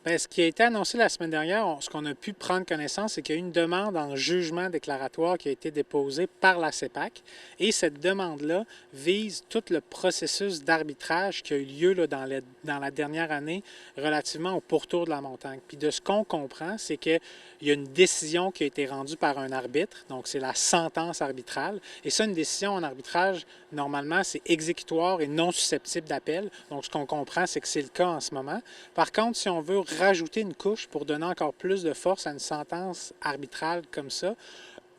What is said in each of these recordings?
Bien, ce qui a été annoncé la semaine dernière, ce qu'on a pu prendre connaissance, c'est qu'il y a une demande en jugement déclaratoire qui a été déposée par la CEPAC. Et cette demande-là vise tout le processus d'arbitrage qui a eu lieu là, dans la dernière année relativement au pourtour de la montagne. Puis de ce qu'on comprend, c'est qu'il y a une décision qui a été rendue par un arbitre, donc c'est la sentence arbitrale. Et ça, une décision en arbitrage, normalement, c'est exécutoire et non susceptible d'appel. Donc ce qu'on comprend, c'est que c'est le cas en ce moment. Par contre, si on veut rajouter une couche pour donner encore plus de force à une sentence arbitrale comme ça,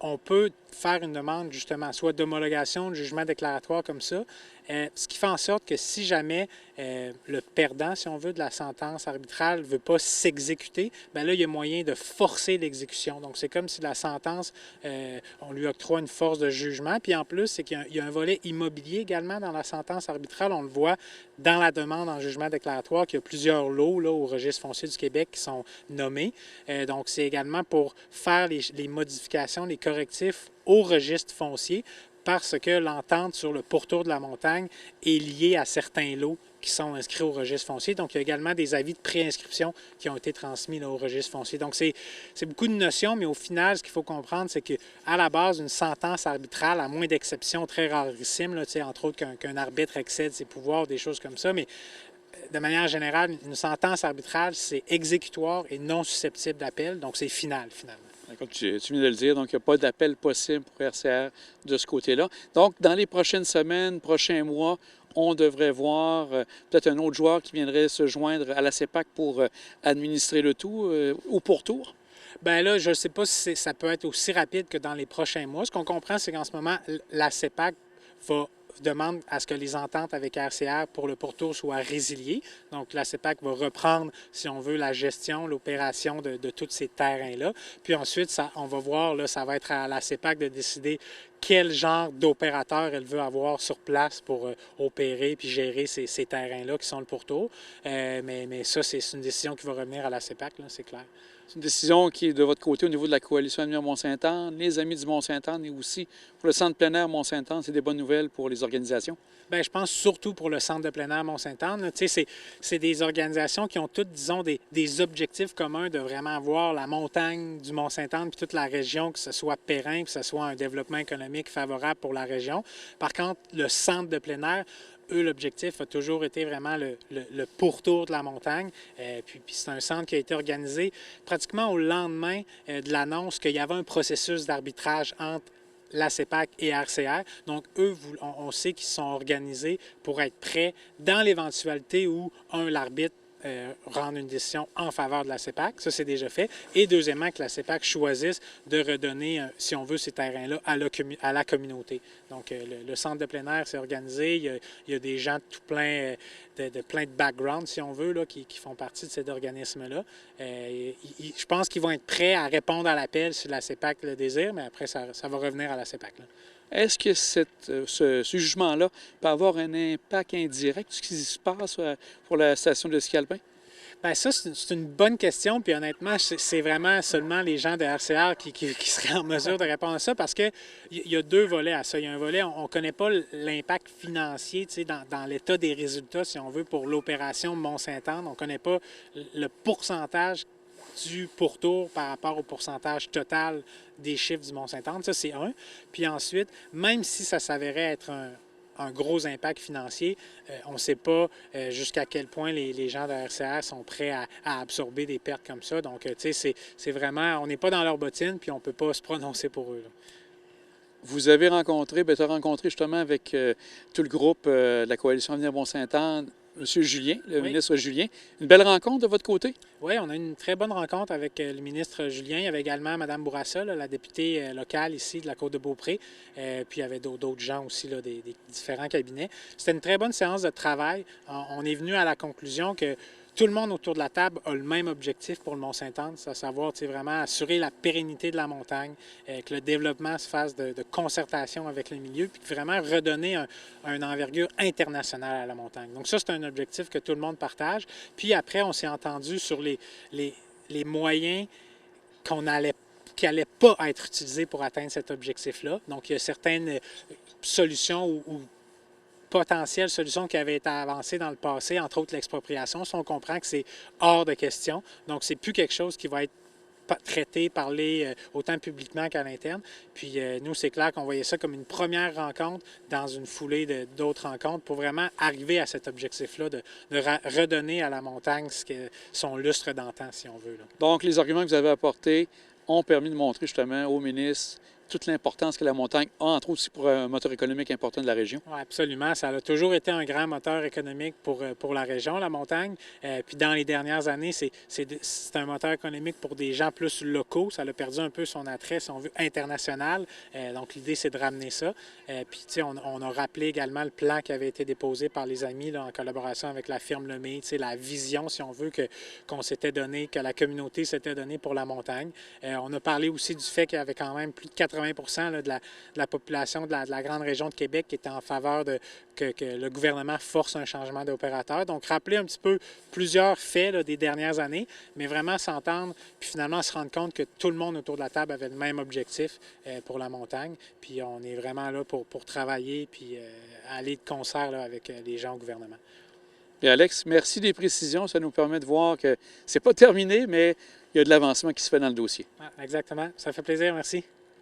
on peut faire une demande justement, soit d'homologation, de jugement déclaratoire comme ça, ce qui fait en sorte que si jamais le perdant, si on veut, de la sentence arbitrale ne veut pas s'exécuter, bien là, il y a moyen de forcer l'exécution. Donc, c'est comme si la sentence, on lui octroie une force de jugement. Puis en plus, c'est qu'il y a un volet immobilier également dans la sentence arbitrale. On le voit dans la demande en jugement déclaratoire qu'il y a plusieurs lots là, au Registre foncier du Québec qui sont nommés. Donc, c'est également pour faire les modifications, les correctifs au registre foncier parce que l'entente sur le pourtour de la montagne est liée à certains lots qui sont inscrits au registre foncier. Donc, il y a également des avis de préinscription qui ont été transmis là, au registre foncier. Donc, c'est beaucoup de notions, mais au final, ce qu'il faut comprendre, c'est qu'à la base, une sentence arbitrale, à moins d'exceptions très rarissimes, là, entre autres qu'un arbitre excède ses pouvoirs, des choses comme ça, mais de manière générale, une sentence arbitrale, c'est exécutoire et non susceptible d'appel, donc c'est final, finalement. Comme tu viens de le dire, donc il n'y a pas d'appel possible pour RCR de ce côté-là. Donc, dans les prochaines semaines, prochains mois, on devrait voir peut-être un autre joueur qui viendrait se joindre à la CEPAC pour administrer le tout au pourtour. Bien là, je ne sais pas si ça peut être aussi rapide que dans les prochains mois. Ce qu'on comprend, c'est qu'en ce moment, la CEPAC demande à ce que les ententes avec RCR pour le pourtour soient résiliées. Donc, la CEPAC va reprendre, si on veut, la gestion, l'opération de tous ces terrains-là. Puis ensuite, on va voir, là, ça va être à la CEPAC de décider quel genre d'opérateur elle veut avoir sur place pour opérer puis gérer ces terrains-là qui sont le pourtour. Mais ça, c'est une décision qui va revenir à la CEPAC, c'est clair. C'est une décision qui est de votre côté au niveau de la coalition Avenir Mont-Saint-Anne, les Amis du Mont-Saint-Anne et aussi pour le Centre plein air Mont-Saint-Anne. C'est des bonnes nouvelles pour les organisations? Bien, je pense surtout pour le Centre de plein air Mont-Saint-Anne. C'est des organisations qui ont toutes, disons, des objectifs communs de vraiment avoir la montagne du Mont-Saint-Anne puis toute la région, que ce soit périn, que ce soit un développement économique favorable pour la région. Par contre, le Centre de plein air, eux, l'objectif a toujours été vraiment le pourtour de la montagne. Puis c'est un centre qui a été organisé pratiquement au lendemain de l'annonce qu'il y avait un processus d'arbitrage entre la CEPAC et RCR. Donc, eux, on sait qu'ils sont organisés pour être prêts dans l'éventualité où, l'arbitre rendre une décision en faveur de la CEPAC. Ça, c'est déjà fait. Et deuxièmement, que la CEPAC choisisse de redonner, si on veut, ces terrains-là à la communauté. Donc, le centre de plein air s'est organisé. Il y a des gens tout plein de plein de background, si on veut, là, qui font partie de cet organisme-là. Je pense qu'ils vont être prêts à répondre à l'appel si la CEPAC le désire, mais après, ça va revenir à la CEPAC. Là. Est-ce que ce jugement-là peut avoir un impact indirect sur ce qui se passe pour la station de ski alpin? Bien, ça, c'est une bonne question. Puis honnêtement, c'est vraiment seulement les gens de RCR qui seraient en mesure de répondre à ça parce qu'il y a deux volets à ça. Il y a un volet, on ne connaît pas l'impact financier dans l'état des résultats, si on veut, pour l'opération Mont-Saint-Anne. On ne connaît pas le pourcentage du pourtour par rapport au pourcentage total des chiffres du Mont-Saint-Anne. Ça, c'est un. Puis ensuite, même si ça s'avérait être un gros impact financier, on ne sait pas jusqu'à quel point les gens de la RCR sont prêts à absorber des pertes comme ça. Donc, tu sais, c'est vraiment, on n'est pas dans leur bottine, puis on ne peut pas se prononcer pour eux. Là. Vous avez rencontré, tu as rencontré justement avec tout le groupe de la Coalition Avenir Mont-Saint-Anne, M. Julien, le ministre Julien. Une belle rencontre de votre côté? Oui, on a eu une très bonne rencontre avec le ministre Julien. Il y avait également Mme Bourassa, la députée locale ici de la Côte-de-Beaupré. Puis il y avait d'autres gens aussi, là, des différents cabinets. C'était une très bonne séance de travail. On est venu à la conclusion que tout le monde autour de la table a le même objectif pour le Mont-Saint-Anne, c'est à savoir vraiment assurer la pérennité de la montagne, que le développement se fasse de concertation avec le milieu, puis vraiment redonner un envergure internationale à la montagne. Donc ça, c'est un objectif que tout le monde partage. Puis après, on s'est entendu sur les moyens qui n'allaient pas être utilisés pour atteindre cet objectif-là. Donc il y a certaines solutions ou potentielles solutions qui avaient été avancées dans le passé, entre autres l'expropriation, si on comprend que c'est hors de question. Donc, c'est plus quelque chose qui va être traité, parlé autant publiquement qu'à l'interne. Puis nous, c'est clair qu'on voyait ça comme une première rencontre dans une foulée d'autres rencontres pour vraiment arriver à cet objectif-là de redonner à la montagne son lustre d'antan, si on veut. Là. Donc, les arguments que vous avez apportés ont permis de montrer justement au ministre toute l'importance que la montagne a, entre autres aussi pour un moteur économique important de la région. Oui, absolument. Ça a toujours été un grand moteur économique pour la région, la montagne. Puis dans les dernières années, c'est un moteur économique pour des gens plus locaux. Ça a perdu un peu son attrait, si on veut, international. Donc l'idée, c'est de ramener ça. Puis, tu sais, on a rappelé également le plan qui avait été déposé par les amis là, en collaboration avec la firme Lemay, tu sais, la vision, si on veut, qu'on s'était donné, que la communauté s'était donnée pour la montagne. On a parlé aussi du fait qu'il y avait quand même plus de 80 là, de la population de la grande région de Québec qui était en faveur que le gouvernement force un changement d'opérateur. Donc, rappeler un petit peu plusieurs faits là, des dernières années, mais vraiment s'entendre, puis finalement se rendre compte que tout le monde autour de la table avait le même objectif pour la montagne. Puis on est vraiment là pour travailler, puis aller de concert là, avec les gens au gouvernement. Et Alex, merci des précisions. Ça nous permet de voir que c'est pas terminé, mais il y a de l'avancement qui se fait dans le dossier. Ah, exactement. Ça fait plaisir. Merci.